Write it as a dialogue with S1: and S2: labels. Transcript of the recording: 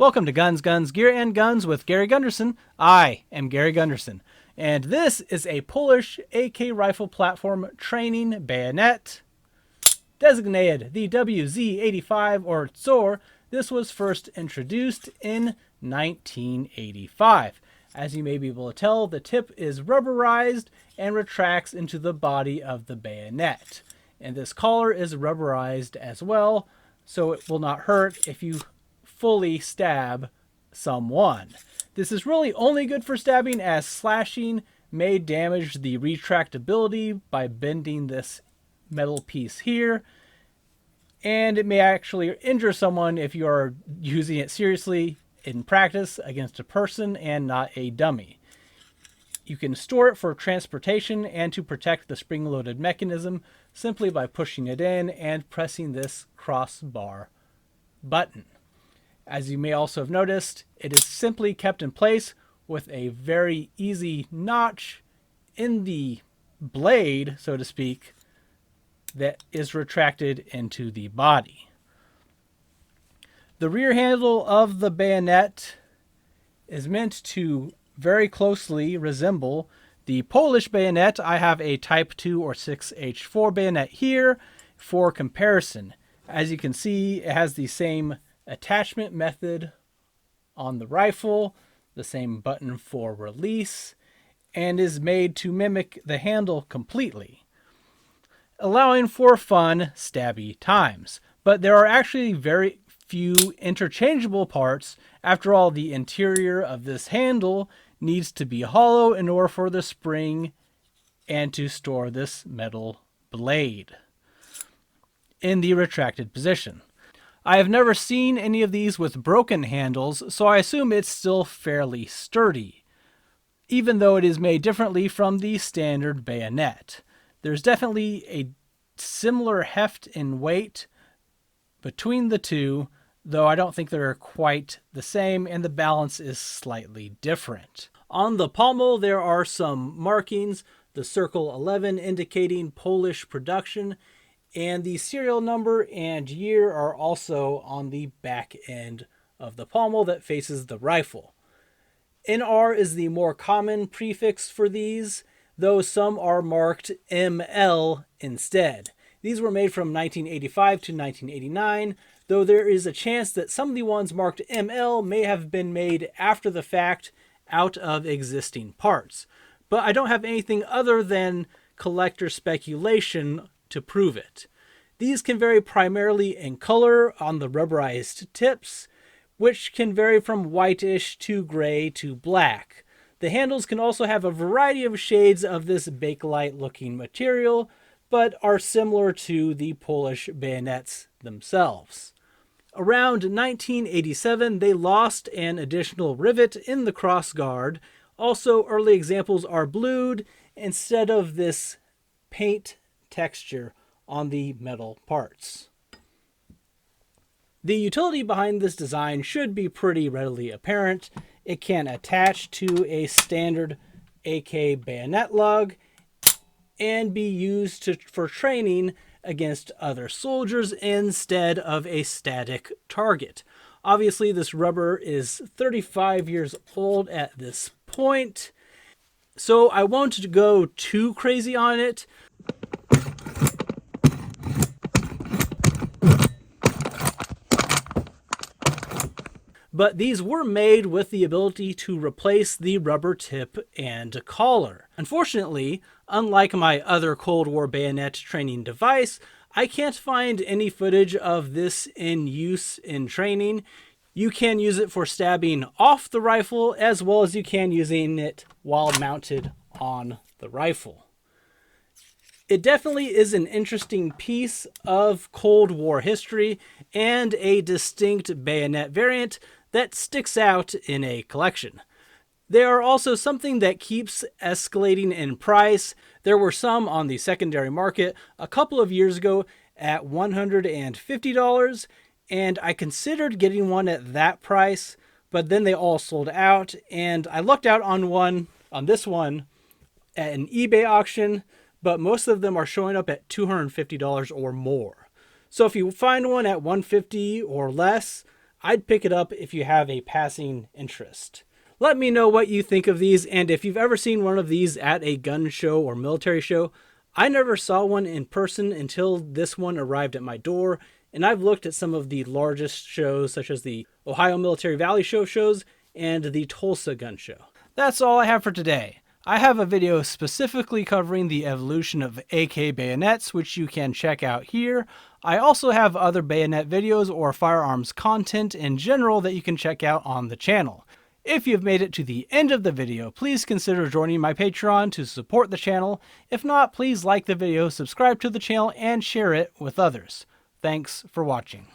S1: Welcome to Guns, Guns, Gear, and Guns with Gary Gunderson. I am Gary Gunderson, and this is a Polish AK rifle platform training bayonet, designated the WZ85 or Tsor. This was first introduced in 1985. As you may be able to tell, the tip is rubberized and retracts into the body of the bayonet. And this collar is rubberized as well, so it will not hurt if you fully stab someone. This is really only good for stabbing, as slashing may damage the retractability by bending this metal piece here, and it may actually injure someone if you are using it seriously in practice against a person and not a dummy. You can store it for transportation and to protect the spring-loaded mechanism simply by pushing it in and pressing this crossbar button. As you may also have noticed, it is simply kept in place with a very easy notch in the blade, so to speak, that is retracted into the body. The rear handle of the bayonet is meant to very closely resemble the Polish bayonet. I have a Type 2 or 6H4 bayonet here for comparison. As you can see, it has the same attachment method on the rifle, the same button for release, and is made to mimic the handle completely, allowing for fun, stabby times. But there are actually very few interchangeable parts. After all, the interior of this handle needs to be hollow in order for the spring and to store this metal blade in the retracted position. I have never seen any of these with broken handles, so I assume it's still fairly sturdy, even though it is made differently from the standard bayonet. There's definitely a similar heft and weight between the two, though I don't think they're quite the same, and the balance is slightly different. On the pommel, there are some markings, the circle 11 indicating Polish production, and the serial number and year are also on the back end of the pommel that faces the rifle. NR is the more common prefix for these, though some are marked ML instead. These were made from 1985 to 1989, though there is a chance that some of the ones marked ML may have been made after the fact out of existing parts. But I don't have anything other than collector speculation to prove it. These can vary primarily in color on the rubberized tips, which can vary from whitish to gray to black. The handles can also have a variety of shades of this bakelite looking material, but are similar to the Polish bayonets themselves. Around 1987, they lost an additional rivet in the crossguard. Also, early examples are blued instead of this paint texture on the metal parts. The utility behind this design should be pretty readily apparent. It can attach to a standard AK bayonet lug and be used for training against other soldiers instead of a static target. Obviously, this rubber is 35 years old at this point, so I won't go too crazy on it. But these were made with the ability to replace the rubber tip and collar. Unfortunately, unlike my other Cold War bayonet training device, I can't find any footage of this in use in training. You can use it for stabbing off the rifle, as well as you can using it while mounted on the rifle. It definitely is an interesting piece of Cold War history and a distinct bayonet variant that sticks out in a collection. They are also something that keeps escalating in price. There were some on the secondary market a couple of years ago at $150, and I considered getting one at that price, but then they all sold out, and I looked out on this one at an eBay auction, but most of them are showing up at $250 or more. So if you find one at $150 or less, I'd pick it up if you have a passing interest. Let me know what you think of these, and if you've ever seen one of these at a gun show or military show. I never saw one in person until this one arrived at my door, and I've looked at some of the largest shows, such as the Ohio Military Valley Show shows and the Tulsa Gun Show. That's all I have for today. I have a video specifically covering the evolution of AK bayonets, which you can check out here. I also have other bayonet videos or firearms content in general that you can check out on the channel. If you've made it to the end of the video, please consider joining my Patreon to support the channel. If not, please like the video, subscribe to the channel, and share it with others. Thanks for watching.